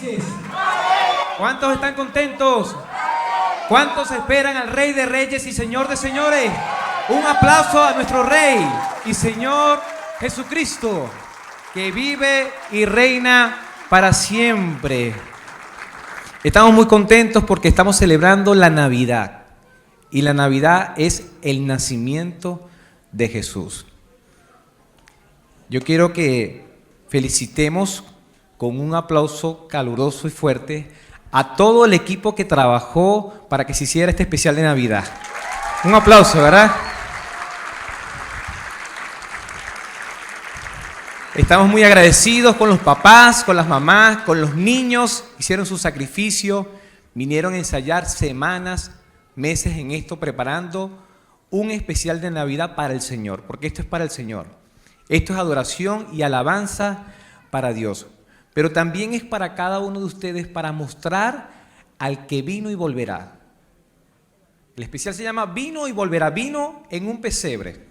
felices? ¿Cuántos están contentos? ¿Cuántos esperan al Rey de Reyes y Señor de Señores? Un aplauso a nuestro Rey y Señor Jesucristo, que vive y reina para siempre. Estamos muy contentos porque estamos celebrando la Navidad. Y la Navidad es el nacimiento de Jesús. Yo quiero que felicitemos con un aplauso caluroso y fuerte a todo el equipo que trabajó para que se hiciera este especial de Navidad. Un aplauso, ¿verdad? Estamos muy agradecidos con los papás, con las mamás, con los niños. Hicieron su sacrificio, vinieron a ensayar semanas, meses en esto, preparando un especial de Navidad para el Señor, porque esto es para el Señor. Esto es adoración y alabanza para Dios. Pero también es para cada uno de ustedes para mostrar al que vino y volverá. El especial se llama Vino y volverá. Vino en un pesebre,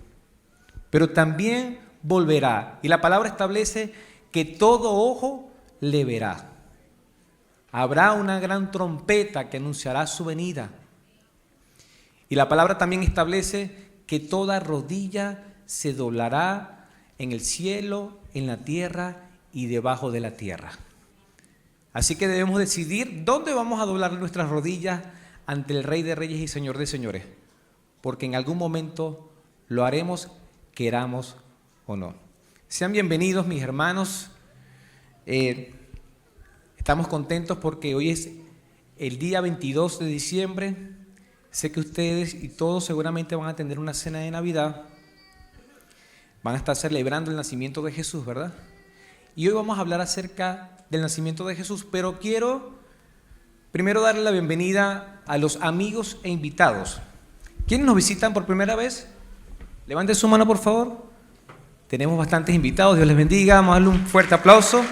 pero también volverá. Y la palabra establece que todo ojo le verá. Habrá una gran trompeta que anunciará su venida. Y la palabra también establece que toda rodilla se doblará en el cielo, en la tierra y debajo de la tierra. Así que debemos decidir dónde vamos a doblar nuestras rodillas ante el Rey de Reyes y Señor de Señores, porque en algún momento lo haremos, queramos o no. Sean bienvenidos, mis hermanos. Estamos contentos porque hoy es el día 22 de diciembre. Sé que ustedes y todos seguramente van a tener una cena de Navidad. Van a estar celebrando el nacimiento de Jesús, ¿verdad? Y hoy vamos a hablar acerca del nacimiento de Jesús, pero quiero primero darle la bienvenida a los amigos e invitados. ¿Quiénes nos visitan por primera vez? Levanten su mano, por favor. Tenemos bastantes invitados, Dios les bendiga. Vamos a darle un fuerte aplauso.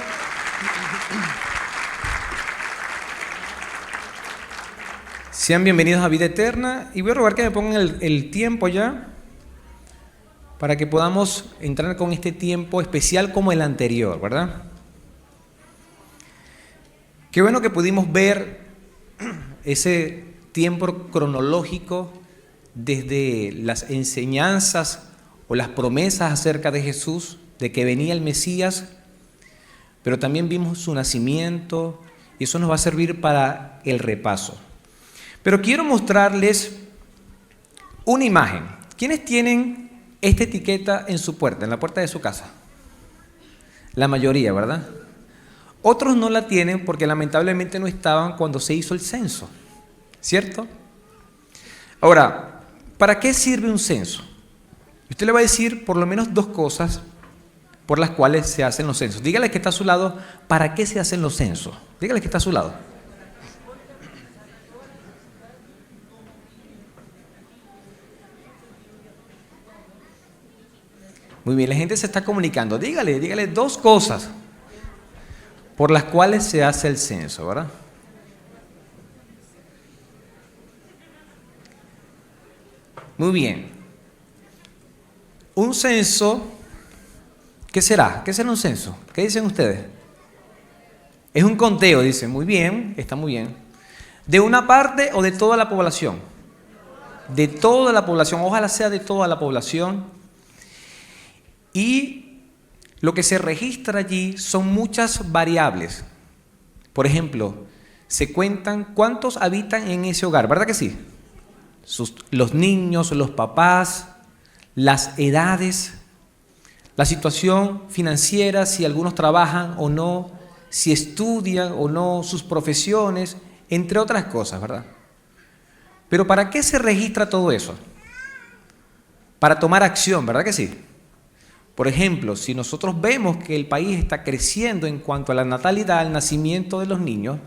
Sean bienvenidos a Vida Eterna. Y voy a rogar que me pongan el tiempo ya, para que podamos entrar con este tiempo especial como el anterior, ¿verdad? Qué bueno que pudimos ver ese tiempo cronológico desde las enseñanzas o las promesas acerca de Jesús, de que venía el Mesías, pero también vimos su nacimiento y eso nos va a servir para el repaso. Pero quiero mostrarles una imagen. ¿Quiénes tienen esta etiqueta en su puerta, en la puerta de su casa? La mayoría, ¿verdad? Otros no la tienen porque lamentablemente no estaban cuando se hizo el censo, ¿cierto? Ahora, ¿para qué sirve un censo? Usted le va a decir por lo menos dos cosas por las cuales se hacen los censos. Dígale que está a su lado, ¿para qué se hacen los censos? Dígale que está a su lado. Muy bien, la gente se está comunicando. Dígale dos cosas por las cuales se hace el censo, ¿verdad? Muy bien. Un censo, ¿qué será? ¿Qué será un censo? ¿Qué dicen ustedes? Es un conteo, dicen. Muy bien, está muy bien. ¿De una parte o de toda la población? De toda la población, ojalá sea de toda la población. Y lo que se registra allí son muchas variables. Por ejemplo, se cuentan cuántos habitan en ese hogar, ¿verdad que sí? Los niños, los papás, las edades, la situación financiera, si algunos trabajan o no, si estudian o no, sus profesiones, entre otras cosas, ¿verdad? Pero ¿para qué se registra todo eso? Para tomar acción, ¿verdad que sí? Por ejemplo, si nosotros vemos que el país está creciendo en cuanto a la natalidad, el nacimiento de los niños,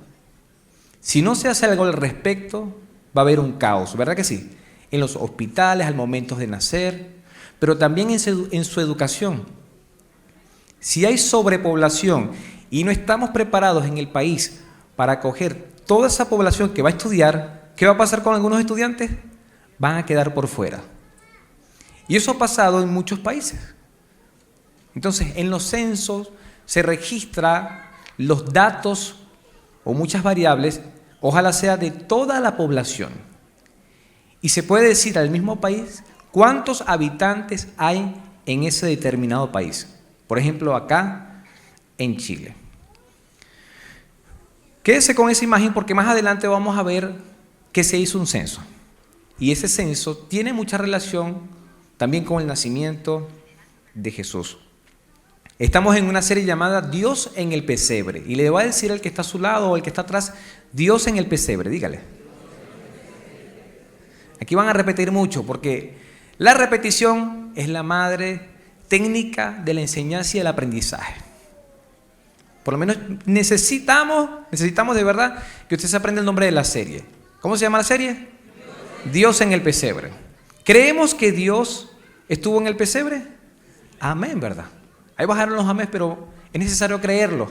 si no se hace algo al respecto, va a haber un caos, ¿verdad que sí? En los hospitales, al momento de nacer, pero también en su educación. Si hay sobrepoblación y no estamos preparados en el país para acoger toda esa población que va a estudiar, ¿qué va a pasar con algunos estudiantes? Van a quedar por fuera. Y eso ha pasado en muchos países. Entonces, en los censos se registran los datos o muchas variables, ojalá sea de toda la población. Y se puede decir al mismo país cuántos habitantes hay en ese determinado país. Por ejemplo, acá en Chile. Quédese con esa imagen porque más adelante vamos a ver que se hizo un censo. Y ese censo tiene mucha relación también con el nacimiento de Jesús. Estamos en una serie llamada Dios en el pesebre. Y le voy a decir al que está a su lado o al que está atrás, Dios en el pesebre, dígale. Aquí van a repetir mucho porque la repetición es la madre técnica de la enseñanza y del aprendizaje. Por lo menos necesitamos de verdad que usted se aprenda el nombre de la serie. ¿Cómo se llama la serie? Dios en el pesebre. ¿Creemos que Dios estuvo en el pesebre? Amén, ¿verdad? Ahí bajaron los amén, pero es necesario creerlo.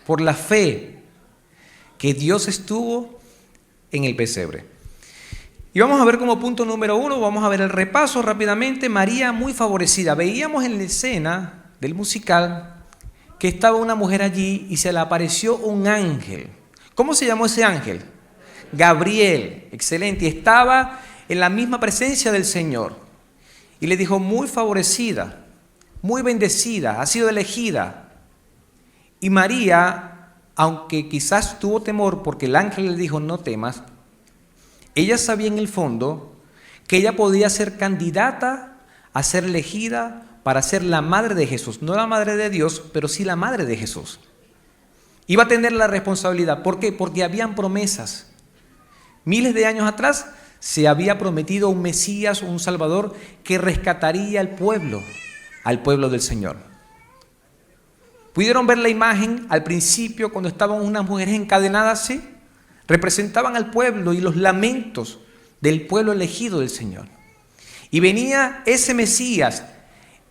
Por la fe que Dios estuvo en el pesebre. Y vamos a ver como punto número 1, vamos a ver el repaso rápidamente. María muy favorecida. Veíamos en la escena del musical que estaba una mujer allí y se le apareció un ángel. ¿Cómo se llamó ese ángel? Gabriel, excelente. Y estaba en la misma presencia del Señor. Y le dijo, muy favorecida, muy bendecida, ha sido elegida. Y María, aunque quizás tuvo temor porque el ángel le dijo, no temas, ella sabía en el fondo que ella podía ser candidata a ser elegida para ser la madre de Jesús. No la madre de Dios, pero sí la madre de Jesús. Iba a tener la responsabilidad. ¿Por qué? Porque habían promesas. Miles de años atrás se había prometido un Mesías, un Salvador, que rescataría al pueblo del Señor. ¿Pudieron ver la imagen al principio cuando estaban unas mujeres encadenadas así? Representaban al pueblo y los lamentos del pueblo elegido del Señor. Y venía ese Mesías,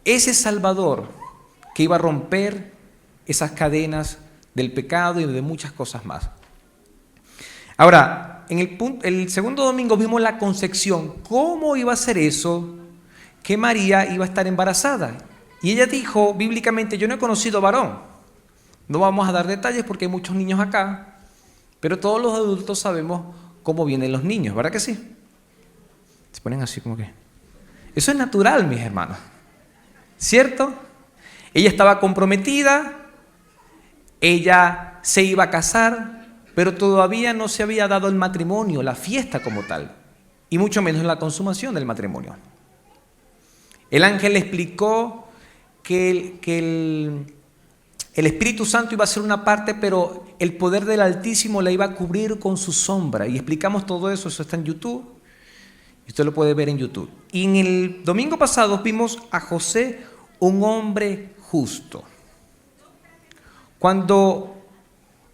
ese Salvador, que iba a romper esas cadenas del pecado y de muchas cosas más. Ahora, el segundo domingo vimos la concepción. ¿Cómo iba a ser eso? Que María iba a estar embarazada. Y ella dijo bíblicamente, yo no he conocido varón. No vamos a dar detalles porque hay muchos niños acá. Pero todos los adultos sabemos cómo vienen los niños, ¿verdad que sí? Se ponen así como que... Eso es natural, mis hermanos. ¿Cierto? Ella estaba comprometida, ella se iba a casar, pero todavía no se había dado el matrimonio, la fiesta como tal, y mucho menos la consumación del matrimonio. El ángel le explicó que el Espíritu Santo iba a ser una parte, pero el poder del Altísimo la iba a cubrir con su sombra. Y explicamos todo eso, eso está en YouTube. Y usted lo puede ver en YouTube. Y en el domingo pasado vimos a José, un hombre justo. Cuando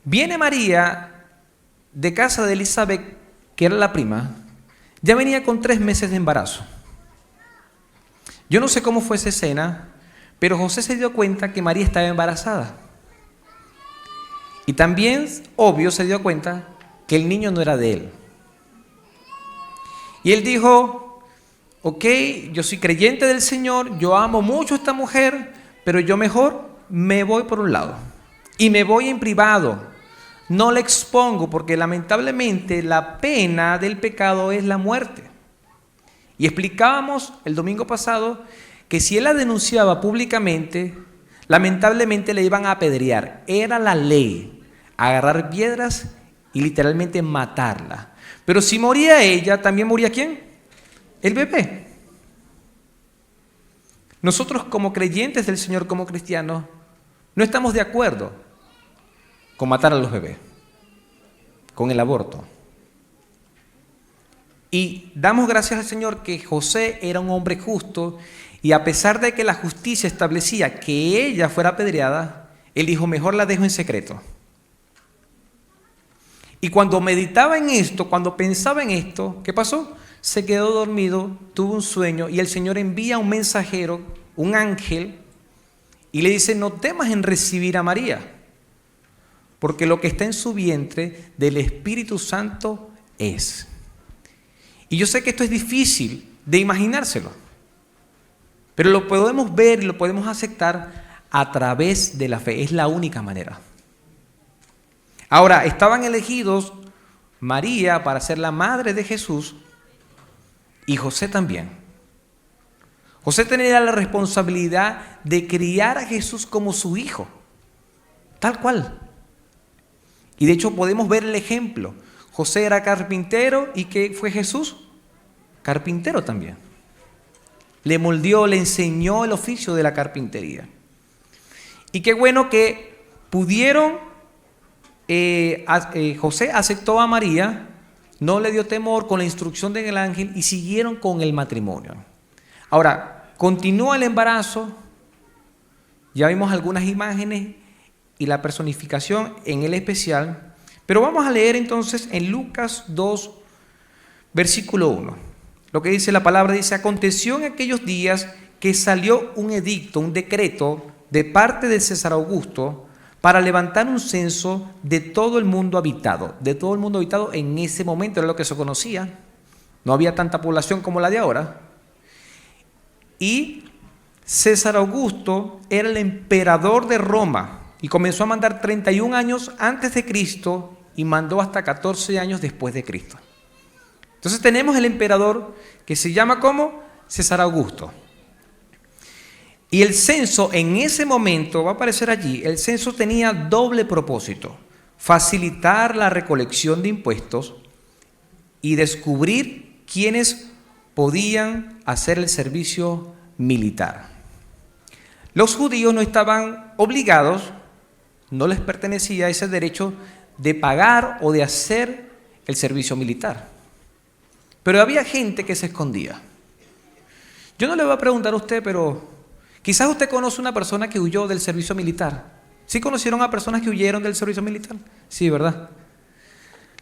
viene María de casa de Elizabeth, que era la prima, ya venía con 3 meses de embarazo. Yo no sé cómo fue esa escena, pero José se dio cuenta que María estaba embarazada. Y también, obvio, se dio cuenta que el niño no era de él. Y él dijo, ok, yo soy creyente del Señor, yo amo mucho a esta mujer, pero yo mejor me voy por un lado. Y me voy en privado. No le expongo, porque lamentablemente la pena del pecado es la muerte. Y explicábamos el domingo pasado que si él la denunciaba públicamente, lamentablemente le iban a apedrear. Era la ley, agarrar piedras y literalmente matarla. Pero si moría ella, ¿también moría quién? El bebé. Nosotros como creyentes del Señor, como cristianos, no estamos de acuerdo con matar a los bebés, con el aborto. Y damos gracias al Señor que José era un hombre justo y a pesar de que la justicia establecía que ella fuera apedreada, él dijo, mejor la dejo en secreto. Y cuando meditaba en esto, cuando pensaba en esto, ¿qué pasó? Se quedó dormido, tuvo un sueño y el Señor envía un mensajero, un ángel, y le dice, no temas en recibir a María, porque lo que está en su vientre del Espíritu Santo es. Y yo sé que esto es difícil de imaginárselo, pero lo podemos ver y lo podemos aceptar a través de la fe. Es la única manera. Ahora, estaban elegidos María para ser la madre de Jesús y José también. José tenía la responsabilidad de criar a Jesús como su hijo, tal cual. Y de hecho podemos ver el ejemplo. José era carpintero y ¿qué fue Jesús? Carpintero también. Le moldeó, le enseñó el oficio de la carpintería. Y qué bueno que pudieron, José aceptó a María, no le dio temor con la instrucción del ángel y siguieron con el matrimonio. Ahora, continúa el embarazo, ya vimos algunas imágenes y la personificación en el especial, pero vamos a leer entonces en Lucas 2, versículo 1. Lo que dice la palabra, dice: aconteció en aquellos días que salió un edicto, un decreto de parte de César Augusto para levantar un censo de todo el mundo habitado. De todo el mundo habitado en ese momento era lo que se conocía. No había tanta población como la de ahora. Y César Augusto era el emperador de Roma y comenzó a mandar 31 años antes de Cristo y mandó hasta 14 años después de Cristo. Entonces tenemos el emperador que se llama ¿cómo? César Augusto. Y el censo en ese momento, va a aparecer allí, el censo tenía doble propósito: facilitar la recolección de impuestos y descubrir quiénes podían hacer el servicio militar. Los judíos no estaban obligados, no les pertenecía ese derecho de pagar o de hacer el servicio militar. Pero había gente que se escondía. Yo no le voy a preguntar a usted, pero quizás usted conoce una persona que huyó del servicio militar. ¿Sí conocieron a personas que huyeron del servicio militar? Sí, ¿verdad?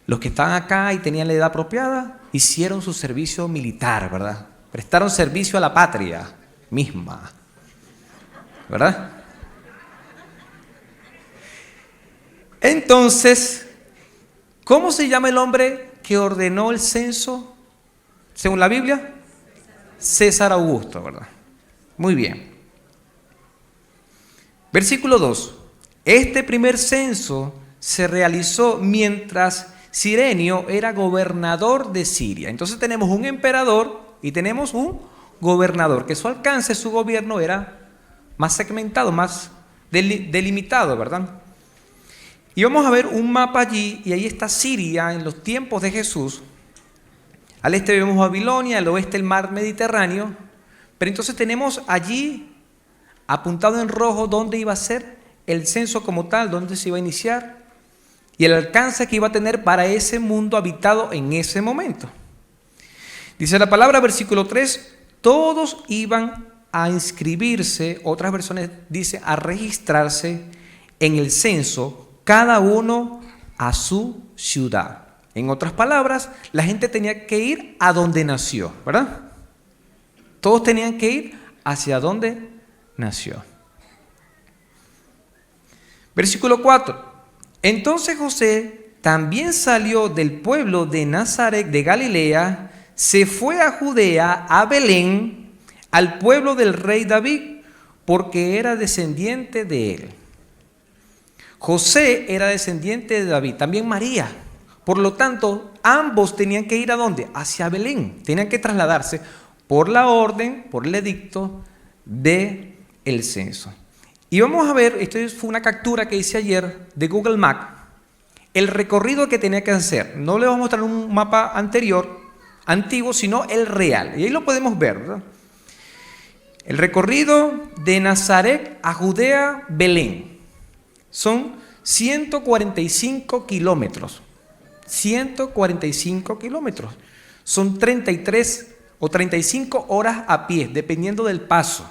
Los que estaban acá y tenían la edad apropiada hicieron su servicio militar, ¿verdad? Prestaron servicio a la patria misma, ¿verdad? Entonces, ¿cómo se llama el hombre que ordenó el censo según la Biblia? César Augusto, ¿verdad? Muy bien. Versículo 2. Este primer censo se realizó mientras Cirenio era gobernador de Siria. Entonces tenemos un emperador y tenemos un gobernador, que su alcance, su gobierno era más segmentado, más delimitado, ¿verdad? Y vamos a ver un mapa allí, y ahí está Siria en los tiempos de Jesús. Al este vemos Babilonia, al oeste el mar Mediterráneo, pero entonces tenemos allí apuntado en rojo dónde iba a ser el censo como tal, dónde se iba a iniciar y el alcance que iba a tener para ese mundo habitado en ese momento. Dice la palabra, versículo 3, todos iban a inscribirse, otras versiones dice a registrarse en el censo, cada uno a su ciudad. En otras palabras, la gente tenía que ir a donde nació, ¿verdad? Todos tenían que ir hacia donde nació. Versículo 4. Entonces José también salió del pueblo de Nazaret de Galilea, se fue a Judea, a Belén, al pueblo del rey David, porque era descendiente de él. José era descendiente de David, también María. Por lo tanto, ambos tenían que ir ¿a dónde? Hacia Belén. Tenían que trasladarse por la orden, por el edicto del censo. Y vamos a ver, esto fue una captura que hice ayer de Google Maps, el recorrido que tenía que hacer. No le vamos a mostrar un mapa anterior, antiguo, sino el real. Y ahí lo podemos ver, ¿verdad? El recorrido de Nazaret a Judea, Belén. Son 145 kilómetros. 145 kilómetros. Son 33 o 35 horas a pie, dependiendo del paso.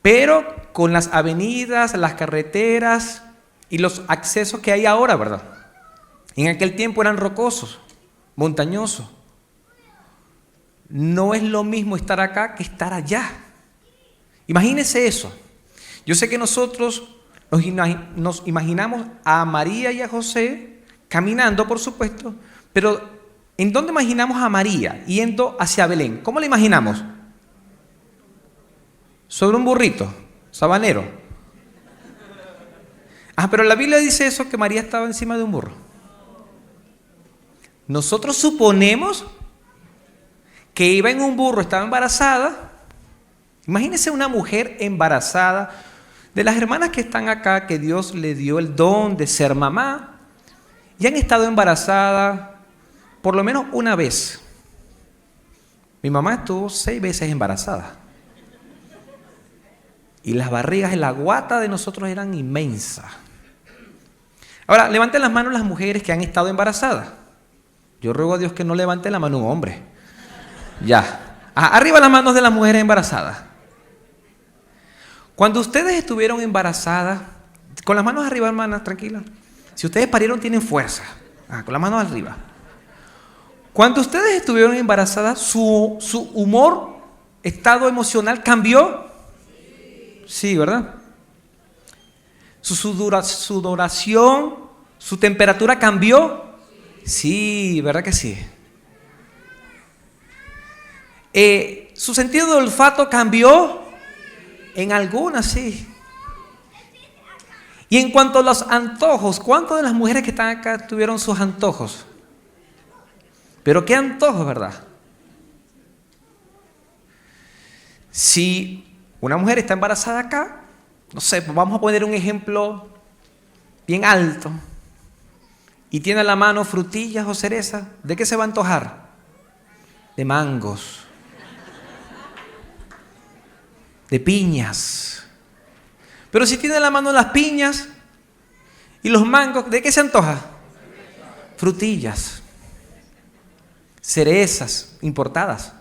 Pero con las avenidas, las carreteras y los accesos que hay ahora, ¿verdad? En aquel tiempo eran rocosos, montañosos. No es lo mismo estar acá que estar allá. Imagínense eso. Yo sé que nosotros nos imaginamos a María y a José caminando, por supuesto, pero ¿en dónde imaginamos a María yendo hacia Belén? ¿Cómo la imaginamos? Sobre un burrito, sabanero. Ah, pero la Biblia dice eso, que María estaba encima de un burro. Nosotros suponemos que iba en un burro, estaba embarazada. Imagínense una mujer embarazada. De las hermanas que están acá, que Dios le dio el don de ser mamá, y han estado embarazadas por lo menos una vez. Mi mamá estuvo 6 veces embarazada. Y las barrigas en la guata de nosotros eran inmensas. Ahora, levanten las manos las mujeres que han estado embarazadas. Yo ruego a Dios que no levante la mano un hombre. Ya. Arriba las manos de las mujeres embarazadas. Cuando ustedes estuvieron embarazadas, con las manos arriba, hermanas, tranquilas. Si ustedes parieron, tienen fuerza. Con las manos arriba. Cuando ustedes estuvieron embarazadas, su humor, estado emocional cambió. Sí, ¿verdad? Su sudoración, su temperatura cambió. Sí, ¿verdad que sí? Su sentido de olfato cambió. En algunas, sí. Y en cuanto a los antojos, ¿cuántas de las mujeres que están acá tuvieron sus antojos? Pero qué antojos, ¿verdad? Si una mujer está embarazada acá, no sé, pues vamos a poner un ejemplo bien alto, y tiene a la mano frutillas o cerezas, ¿de qué se va a antojar? De mangos, de piñas. Pero si tiene a la mano las piñas y los mangos, ¿de qué se antoja? Frutillas, cerezas importadas.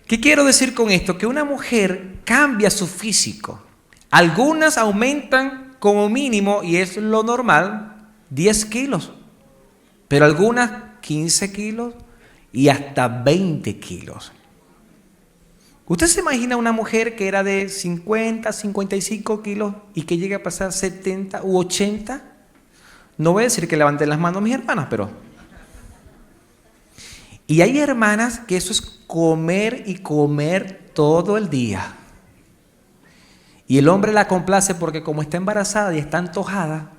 ¿Qué quiero decir con esto? Que una mujer cambia su físico. Algunas aumentan como mínimo, y es lo normal, 10 kilos. Pero algunas 15 kilos y hasta 20 kilos. ¿Usted se imagina una mujer que era de 50, 55 kilos y que llegue a pasar 70 u 80? No voy a decir que levanten las manos mis hermanas, pero... Y hay hermanas que eso es comer y comer todo el día. Y el hombre la complace porque como está embarazada y está antojada,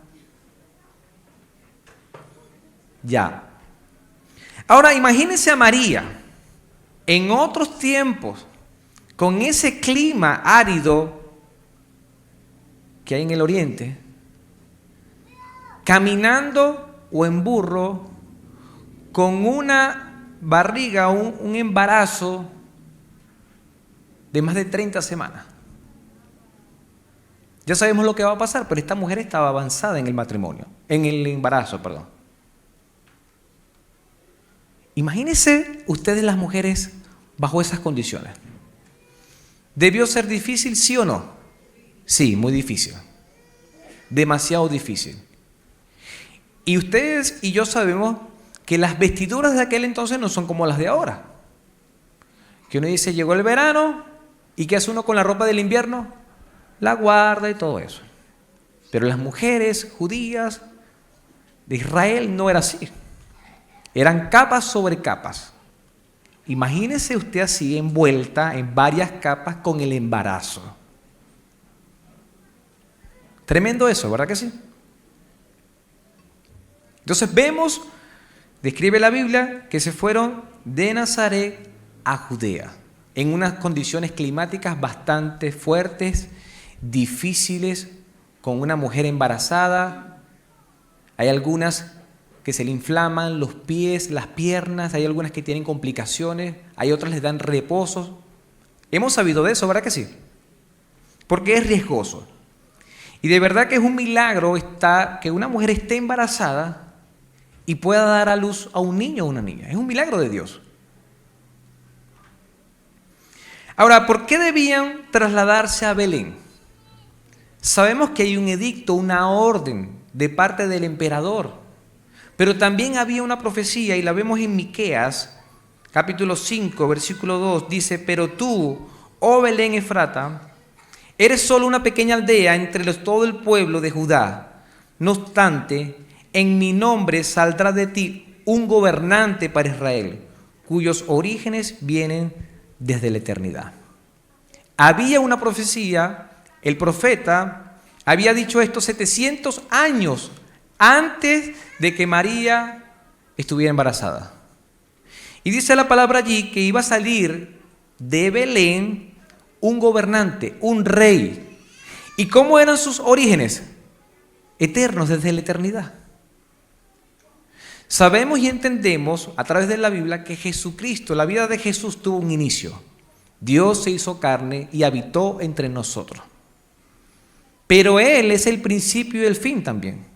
ya. Ahora imagínense a María en otros tiempos, con ese clima árido que hay en el oriente, caminando o en burro, con una barriga, un embarazo de más de 30 semanas. Ya sabemos lo que va a pasar, pero esta mujer estaba avanzada en el matrimonio, en el embarazo, perdón. Imagínense ustedes las mujeres bajo esas condiciones. ¿Debió ser difícil, sí o no? Sí, muy difícil. Demasiado difícil. Y ustedes y yo sabemos que las vestiduras de aquel entonces no son como las de ahora. Que uno dice, llegó el verano, ¿y qué hace uno con la ropa del invierno? La guarda y todo eso. Pero las mujeres judías de Israel no era así. Eran capas sobre capas. Imagínese usted así envuelta en varias capas con el embarazo. Tremendo eso, ¿verdad que sí? Entonces vemos, describe la Biblia, que se fueron de Nazaret a Judea, en unas condiciones climáticas bastante fuertes, difíciles, con una mujer embarazada. Hay algunas que se le inflaman los pies, las piernas, hay algunas que tienen complicaciones, hay otras les dan reposos. Hemos sabido de eso, ¿verdad que sí? Porque es riesgoso. Y de verdad que es un milagro que una mujer esté embarazada y pueda dar a luz a un niño o una niña. Es un milagro de Dios. Ahora, ¿por qué debían trasladarse a Belén? Sabemos que hay un edicto, una orden de parte del emperador. Pero también había una profecía, y la vemos en Miqueas, capítulo 5, versículo 2, dice, pero tú, oh Belén Efrata, eres solo una pequeña aldea entre todo el pueblo de Judá. No obstante, en mi nombre saldrá de ti un gobernante para Israel, cuyos orígenes vienen desde la eternidad. Había una profecía el profeta había dicho esto 700 años antes de que María estuviera embarazada. Y dice la palabra allí que iba a salir de Belén un gobernante, un rey. ¿Y cómo eran sus orígenes? Eternos, desde la eternidad. Sabemos y entendemos a través de la Biblia que Jesucristo, la vida de Jesús tuvo un inicio. Dios se hizo carne y habitó entre nosotros. Pero Él es el principio y el fin también.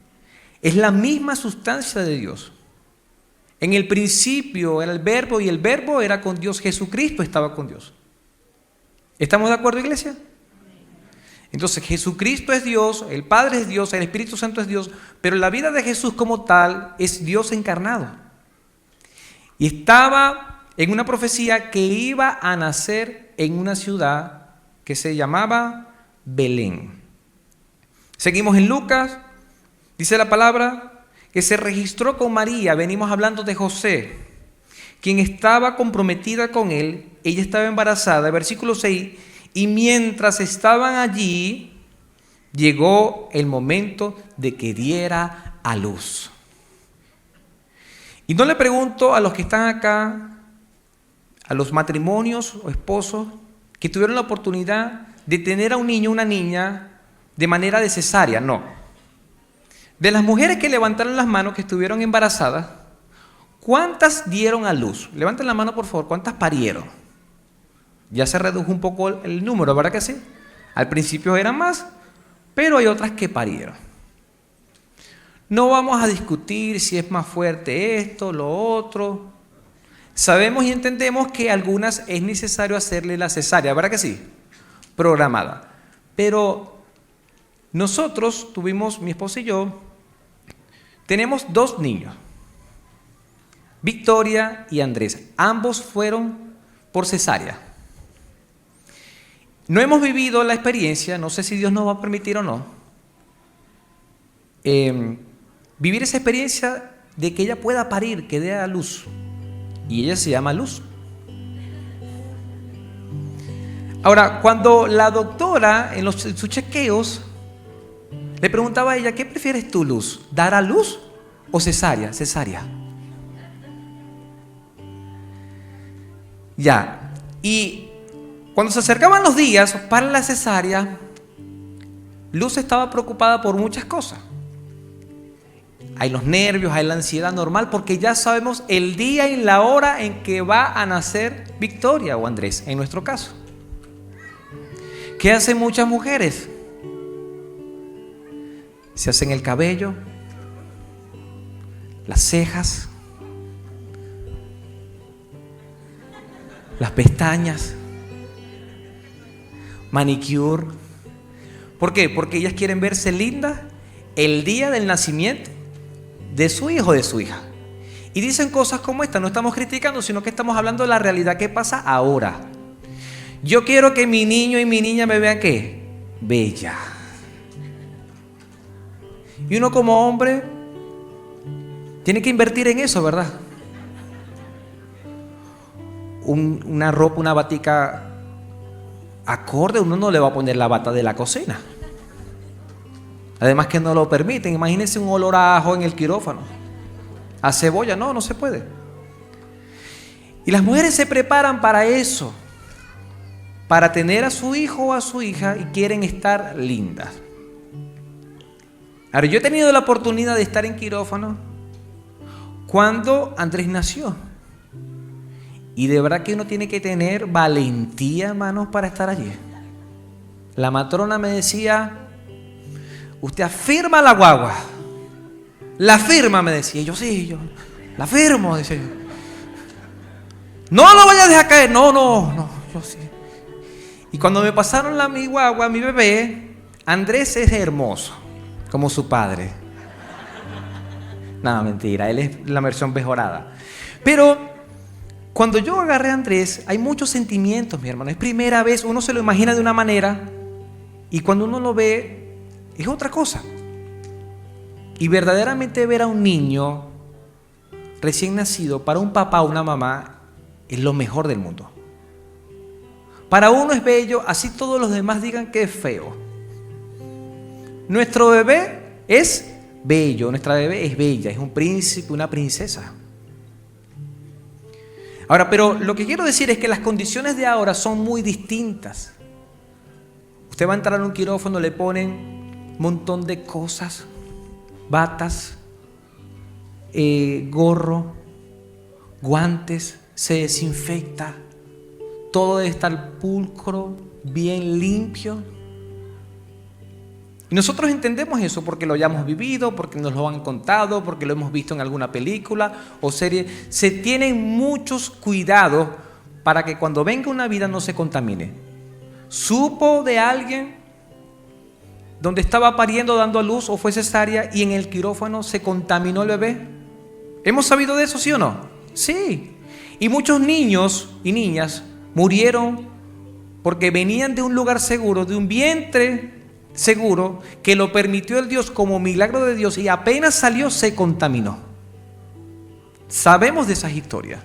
Es la misma sustancia de Dios. En el principio era el verbo y el verbo era con Dios. Jesucristo estaba con Dios. ¿Estamos de acuerdo, iglesia? Entonces Jesucristo es Dios, el Padre es Dios, el Espíritu Santo es Dios, pero la vida de Jesús como tal es Dios encarnado. Y estaba en una profecía que iba a nacer en una ciudad que se llamaba Belén. Seguimos en Lucas, dice la palabra que se registró con María, venimos hablando de José, quien estaba comprometida con él, ella estaba embarazada, versículo 6, y mientras estaban allí, llegó el momento de que diera a luz. Y no le pregunto a los que están acá, a los matrimonios o esposos que tuvieron la oportunidad de tener a un niño o una niña de manera de cesárea, no. De las mujeres que levantaron las manos, que estuvieron embarazadas, ¿cuántas dieron a luz? Levanten la mano, por favor. ¿Cuántas parieron? Ya se redujo un poco el número, ¿verdad que sí? Al principio eran más, pero hay otras que parieron. No vamos a discutir si es más fuerte esto, lo otro. Sabemos y entendemos que a algunas es necesario hacerle la cesárea, ¿verdad que sí? Programada. Pero nosotros tuvimos, mi esposa y yo, tenemos 2 niños, Victoria y Andrés. Ambos fueron por cesárea. No hemos vivido la experiencia, no sé si Dios nos va a permitir o no, vivir esa experiencia de que ella pueda parir, que dé a luz. Y ella se llama Luz. Ahora, cuando la doctora en sus chequeos le preguntaba a ella, ¿qué prefieres tú, Luz? ¿Dar a luz o cesárea? Cesárea. Ya. Y cuando se acercaban los días para la cesárea, Luz estaba preocupada por muchas cosas. Hay los nervios, hay la ansiedad normal, porque ya sabemos el día y la hora en que va a nacer Victoria o Andrés, en nuestro caso. ¿Qué hacen muchas mujeres? Se hacen el cabello, las cejas, las pestañas, manicure. ¿Por qué? Porque ellas quieren verse lindas el día del nacimiento de su hijo o de su hija. Y dicen cosas como esta, no estamos criticando, sino que estamos hablando de la realidad que pasa ahora. Yo quiero que mi niño y mi niña me vean ¿qué? Bella. Y uno como hombre tiene que invertir en eso, ¿verdad? Una ropa, una batica acorde, uno no le va a poner la bata de la cocina. Además que no lo permiten. Imagínense un olor a ajo en el quirófano, a cebolla, no se puede. Y las mujeres se preparan para eso, para tener a su hijo o a su hija, y quieren estar lindas. Ahora, yo he tenido la oportunidad de estar en quirófano cuando Andrés nació. Y de verdad que uno tiene que tener valentía, hermanos, para estar allí. La matrona me decía, usted afirma la guagua. La firma, me decía. Yo sí, yo la firmo, decía yo. No lo vaya a dejar caer. No, yo sí. Y cuando me pasaron mi guagua, mi bebé, Andrés es hermoso, como su padre. No, mentira, él es la versión mejorada. Pero cuando yo agarré a Andrés, hay muchos sentimientos, mi hermano. Es primera vez, uno se lo imagina de una manera, y cuando uno lo ve, es otra cosa. Y verdaderamente ver a un niño recién nacido, para un papá o una mamá, es lo mejor del mundo. Para uno es bello, así todos los demás digan que es feo. nuestro bebé es bello, nuestra bebé es bella, es un príncipe, una princesa. Ahora, pero lo que quiero decir es que las condiciones de ahora son muy distintas. Usted va a entrar a un quirófano, le ponen un montón de cosas, batas, gorro, guantes, se desinfecta, todo debe estar pulcro, bien limpio. Y nosotros entendemos eso porque lo hayamos vivido, porque nos lo han contado, porque lo hemos visto en alguna película o serie. Se tienen muchos cuidados para que cuando venga una vida no se contamine. ¿Supo de alguien donde estaba pariendo, dando a luz o fue cesárea y en el quirófano se contaminó el bebé? ¿Hemos sabido de eso, sí o no? Sí. Y muchos niños y niñas murieron porque venían de un lugar seguro, de un vientre seguro, que lo permitió el Dios como milagro de Dios, y apenas salió se contaminó. Sabemos de esas historias.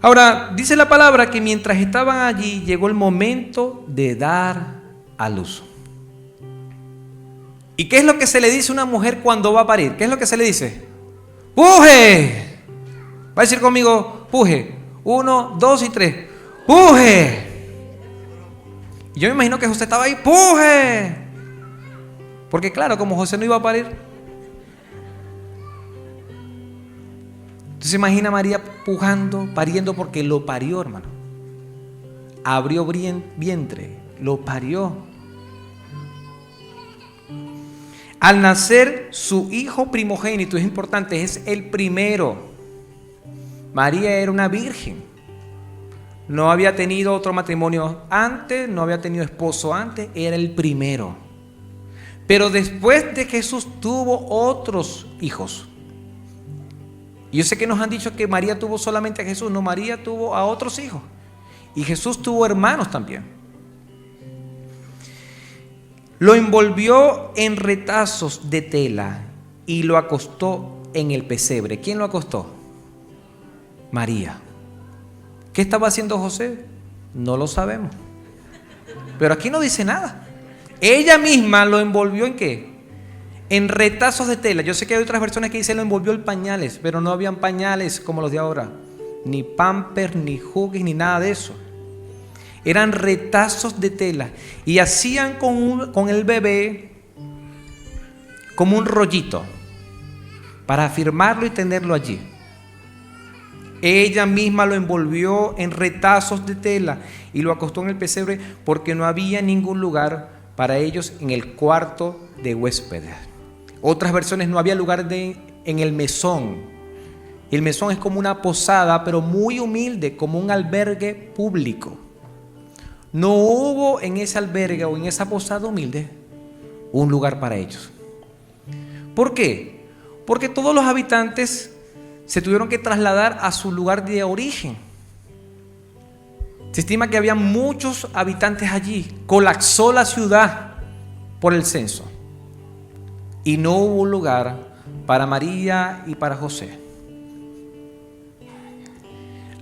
Ahora, dice la palabra que mientras estaban allí llegó el momento de dar a luz. ¿Y qué es lo que se le dice a una mujer cuando va a parir? ¿Qué es lo que se le dice? ¡Puje! Va a decir conmigo, puje. 1, 2 y 3. ¡Puje! Y yo me imagino que José estaba ahí, ¡puje! Porque claro, como José no iba a parir. Entonces imagina a María pujando, pariendo, porque lo parió, hermano. Abrió vientre, lo parió. Al nacer su hijo primogénito, es importante, es el primero. María era una virgen. No había tenido otro matrimonio antes, no había tenido esposo antes, era el primero. Pero después de Jesús tuvo otros hijos. Y yo sé que nos han dicho que María tuvo solamente a Jesús, no, María tuvo a otros hijos. Y Jesús tuvo hermanos también. Lo envolvió en retazos de tela y lo acostó en el pesebre. ¿Quién lo acostó? María. ¿Qué estaba haciendo José? No lo sabemos. Pero aquí no dice nada. Ella misma lo envolvió ¿en qué? En retazos de tela. Yo sé que hay otras versiones que dicen lo envolvió en pañales, pero no habían pañales como los de ahora. Ni Pampers, ni Huggies, ni nada de eso. Eran retazos de tela. Y hacían con el bebé como un rollito para afirmarlo y tenerlo allí. Ella misma lo envolvió en retazos de tela y lo acostó en el pesebre porque no había ningún lugar para ellos en el cuarto de huéspedes. Otras versiones no había lugar en el mesón. El mesón es como una posada, pero muy humilde, como un albergue público. No hubo en ese albergue o en esa posada humilde un lugar para ellos. ¿Por qué? Porque todos los habitantes se tuvieron que trasladar a su lugar de origen. Se estima que había muchos habitantes allí. Colapsó la ciudad por el censo. Y no hubo lugar para María y para José.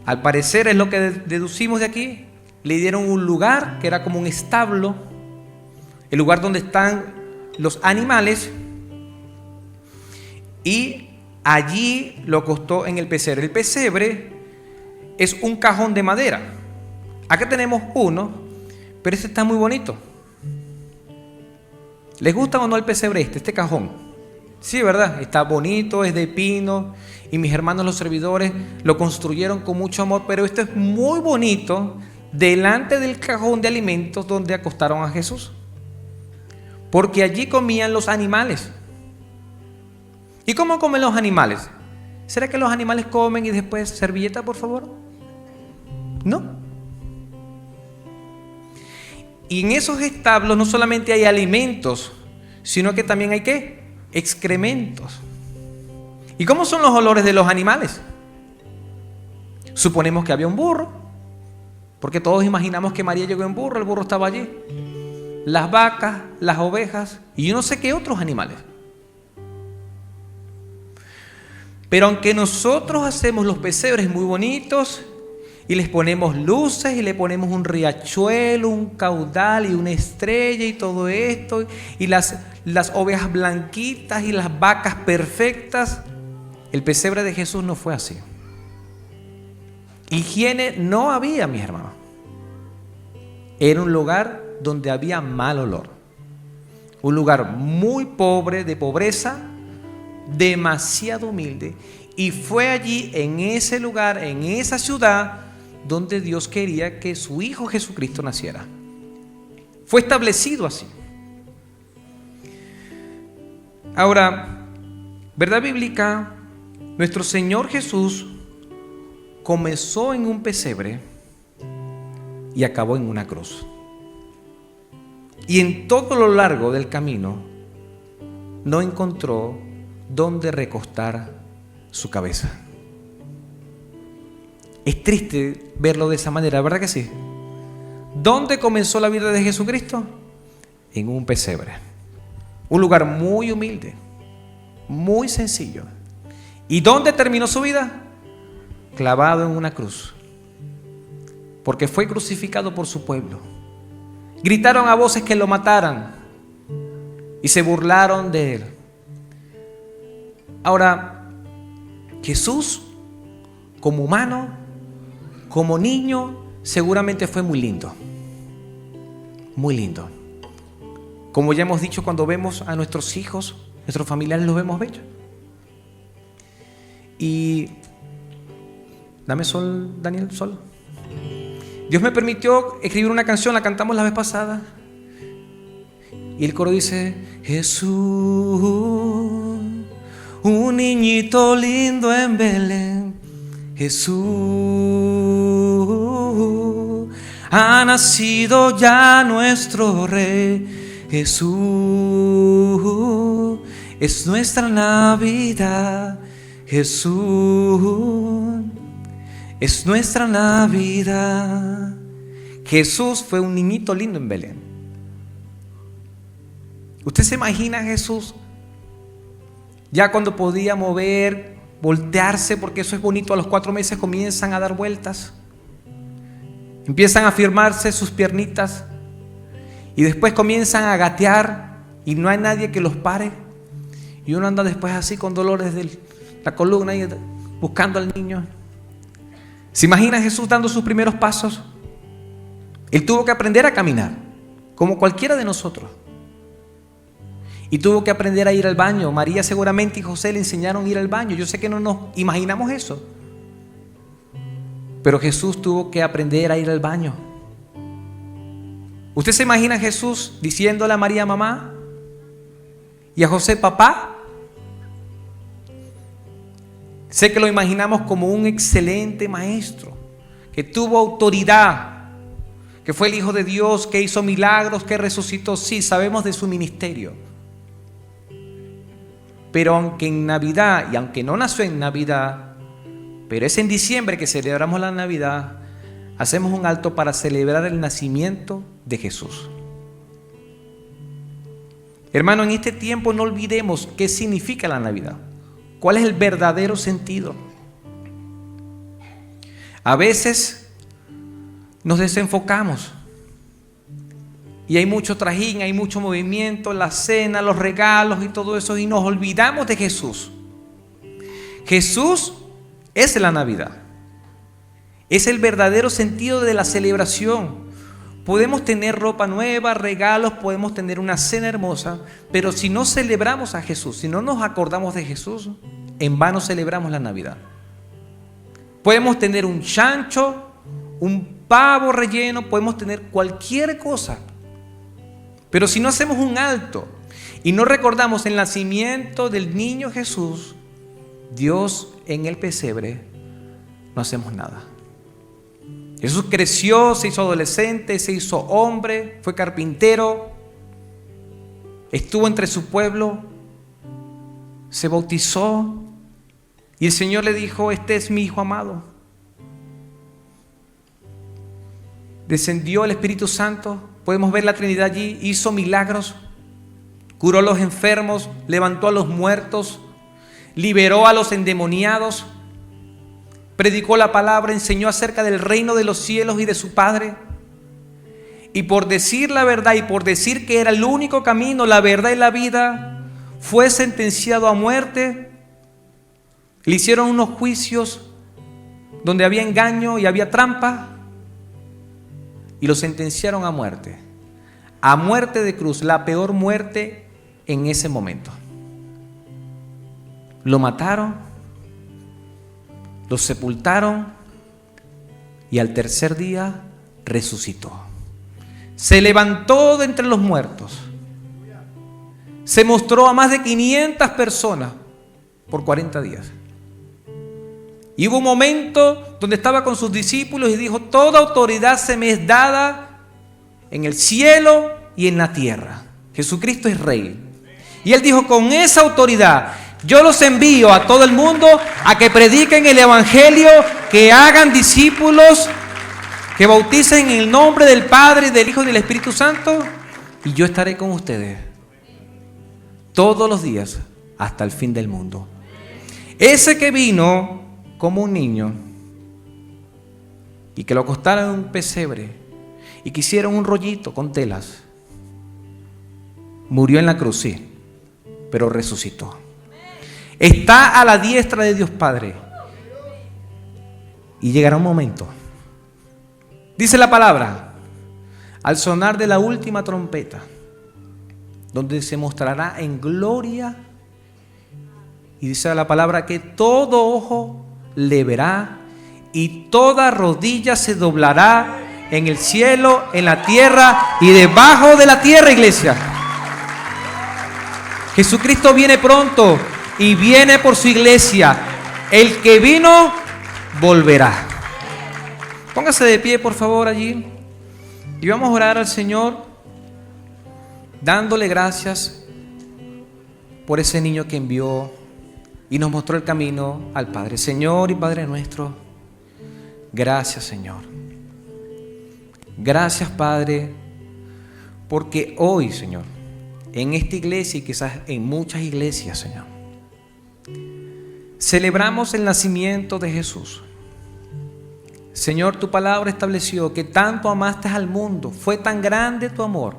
Al parecer, es lo que deducimos de aquí, le dieron un lugar que era como un establo, el lugar donde están los animales, y allí lo acostó en el pesebre. El pesebre es un cajón de madera. Acá tenemos uno, pero este está muy bonito. ¿Les gusta o no el pesebre este cajón? Sí, ¿verdad? Está bonito, es de pino, y mis hermanos los servidores lo construyeron con mucho amor, pero esto es muy bonito delante del cajón de alimentos donde acostaron a Jesús. Porque allí comían los animales. ¿Y cómo comen los animales? ¿Será que los animales comen y después servilleta, por favor? No. Y en esos establos no solamente hay alimentos, sino que también hay ¿qué? Excrementos. ¿Y cómo son los olores de los animales? Suponemos que había un burro, porque todos imaginamos que María llegó en burro, el burro estaba allí. Las vacas, las ovejas y yo no sé qué otros animales. Pero aunque nosotros hacemos los pesebres muy bonitos y les ponemos luces y le ponemos un riachuelo, un caudal y una estrella y todo esto, y las ovejas blanquitas y las vacas perfectas. El pesebre de Jesús no fue así. Higiene no había, mis hermanos. Era un lugar donde había mal olor. Un lugar muy pobre, de pobreza, demasiado humilde. Y fue allí, en ese lugar, en esa ciudad, donde Dios quería que su Hijo Jesucristo naciera. Fue establecido así. Ahora, verdad bíblica, nuestro Señor Jesús comenzó en un pesebre y acabó en una cruz. Y en todo lo largo del camino no encontró dónde recostar su cabeza. Es triste verlo de esa manera, ¿verdad que sí? ¿Dónde comenzó la vida de Jesucristo? En un pesebre. Un lugar muy humilde, muy sencillo. ¿Y dónde terminó su vida? Clavado en una cruz. Porque fue crucificado por su pueblo. Gritaron a voces que lo mataran y se burlaron de él. Ahora, Jesús, como humano, como niño, seguramente fue muy lindo. Muy lindo. Como ya hemos dicho, cuando vemos a nuestros hijos, nuestros familiares, los vemos bellos. Y dame sol, Daniel, sol. Dios me permitió escribir una canción, la cantamos la vez pasada. Y el coro dice: Jesús, un niñito lindo en Belén. Jesús, ha nacido ya nuestro Rey. Jesús, es nuestra Navidad. Jesús, es nuestra Navidad. Jesús fue un niñito lindo en Belén. ¿Usted se imagina a Jesús ya cuando podía mover, voltearse? Porque eso es bonito, a los 4 meses comienzan a dar vueltas, empiezan a firmarse sus piernitas y después comienzan a gatear y no hay nadie que los pare, y uno anda después así con dolores de la columna y buscando al niño. ¿Se imagina a Jesús dando sus primeros pasos? Él tuvo que aprender a caminar como cualquiera de nosotros. Y tuvo que aprender a ir al baño. María seguramente y José le enseñaron a ir al baño. Yo sé que no nos imaginamos eso, pero Jesús tuvo que aprender a ir al baño. ¿Usted se imagina a Jesús diciéndole a María mamá y a José papá? Sé que lo imaginamos como un excelente maestro, que tuvo autoridad, que fue el Hijo de Dios, que hizo milagros, que resucitó. Sí, sabemos de su ministerio. Pero aunque en Navidad, y aunque no nació en Navidad, pero es en diciembre que celebramos la Navidad, hacemos un alto para celebrar el nacimiento de Jesús. Hermano, en este tiempo no olvidemos qué significa la Navidad. ¿Cuál es el verdadero sentido? A veces nos desenfocamos y hay mucho trajín, hay mucho movimiento, la cena, los regalos y todo eso, y nos olvidamos de Jesús. Jesús es la Navidad. Es el verdadero sentido de la celebración. Podemos tener ropa nueva, regalos, podemos tener una cena hermosa, pero si no celebramos a Jesús, si no nos acordamos de Jesús, en vano celebramos la Navidad. Podemos tener un chancho, un pavo relleno, podemos tener cualquier cosa, pero si no hacemos un alto y no recordamos el nacimiento del niño Jesús, Dios en el pesebre, no hacemos nada. Jesús creció, se hizo adolescente, se hizo hombre, fue carpintero, estuvo entre su pueblo, se bautizó y el Señor le dijo: este es mi Hijo amado. Descendió el Espíritu Santo, podemos ver la Trinidad allí, hizo milagros, curó a los enfermos, levantó a los muertos, liberó a los endemoniados. predicó la palabra, enseñó acerca del reino de los cielos y de su Padre. Y por decir la verdad y por decir que era el único camino, la verdad y la vida, fue sentenciado a muerte. Le hicieron unos juicios donde había engaño y había trampa y lo sentenciaron a muerte de cruz, la peor muerte en ese momento. Lo mataron, lo sepultaron y al tercer día resucitó. Se levantó de entre los muertos. Se mostró a más de 500 personas por 40 días. Y hubo un momento donde estaba con sus discípulos y dijo: toda autoridad se me es dada en el cielo y en la tierra. Jesucristo es Rey. Y Él dijo: con esa autoridad yo los envío a todo el mundo a que prediquen el Evangelio, que hagan discípulos, que bauticen en el nombre del Padre, del Hijo y del Espíritu Santo, y yo estaré con ustedes todos los días hasta el fin del mundo. Ese que vino como un niño y que lo acostaron en un pesebre y que hicieron un rollito con telas, murió en la cruz, sí, pero resucitó. Está a la diestra de Dios Padre y llegará un momento, dice la palabra, al sonar de la última trompeta, donde se mostrará en gloria, y dice la palabra que todo ojo le verá y toda rodilla se doblará en el cielo, en la tierra y debajo de la tierra, iglesia. Jesucristo viene pronto y viene por su iglesia. El que vino volverá. Póngase de pie, por favor, allí, y vamos a orar al Señor dándole gracias por ese niño que envió y nos mostró el camino al Padre. Señor y Padre nuestro, gracias, Señor. Gracias, Padre, porque hoy, Señor, en esta iglesia y quizás en muchas iglesias, Señor, celebramos el nacimiento de Jesús. Señor, tu palabra estableció que tanto amaste al mundo, fue tan grande tu amor,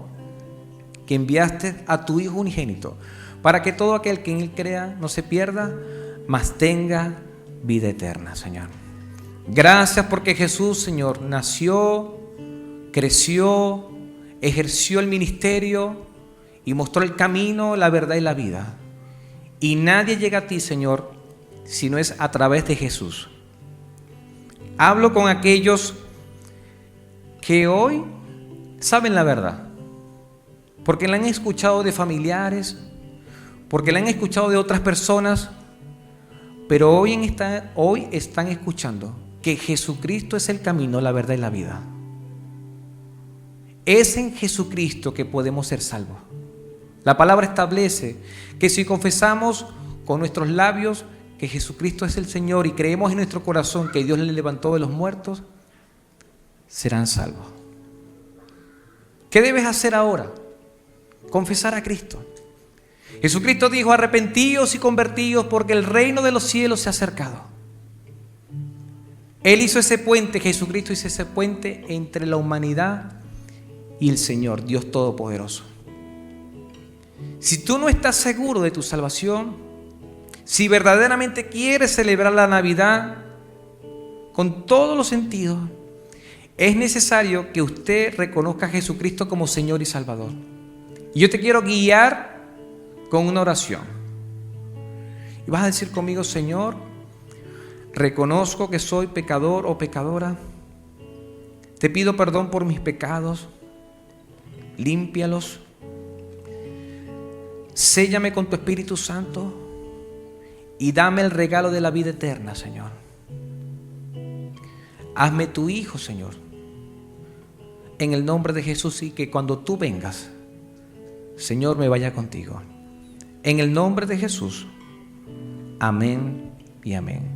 que enviaste a tu Hijo unigénito, para que todo aquel que en Él crea no se pierda, mas tenga vida eterna, Señor. Gracias porque Jesús, Señor, nació, creció, ejerció el ministerio y mostró el camino, la verdad y la vida. Y nadie llega a ti, Señor, si no es a través de Jesús. Hablo con aquellos que hoy saben la verdad, porque la han escuchado de familiares, porque la han escuchado de otras personas, pero hoy están escuchando que Jesucristo es el camino, la verdad y la vida. Es en Jesucristo que podemos ser salvos. La palabra establece que si confesamos con nuestros labios que Jesucristo es el Señor y creemos en nuestro corazón que Dios le levantó de los muertos, serán salvos. ¿Qué debes hacer ahora? Confesar a Cristo. Jesucristo dijo: arrepentíos y convertíos porque el reino de los cielos se ha acercado. Él hizo ese puente, Jesucristo hizo ese puente entre la humanidad y el Señor, Dios Todopoderoso. Si tú no estás seguro de tu salvación, si verdaderamente quieres celebrar la Navidad con todos los sentidos, es necesario que usted reconozca a Jesucristo como Señor y Salvador. Y yo te quiero guiar con una oración. Y vas a decir conmigo: Señor, reconozco que soy pecador o pecadora. Te pido perdón por mis pecados. Límpialos. Séllame con tu Espíritu Santo y dame el regalo de la vida eterna, Señor. Hazme tu hijo, Señor, en el nombre de Jesús, y que cuando tú vengas, Señor, me vaya contigo. En el nombre de Jesús. Amén y amén.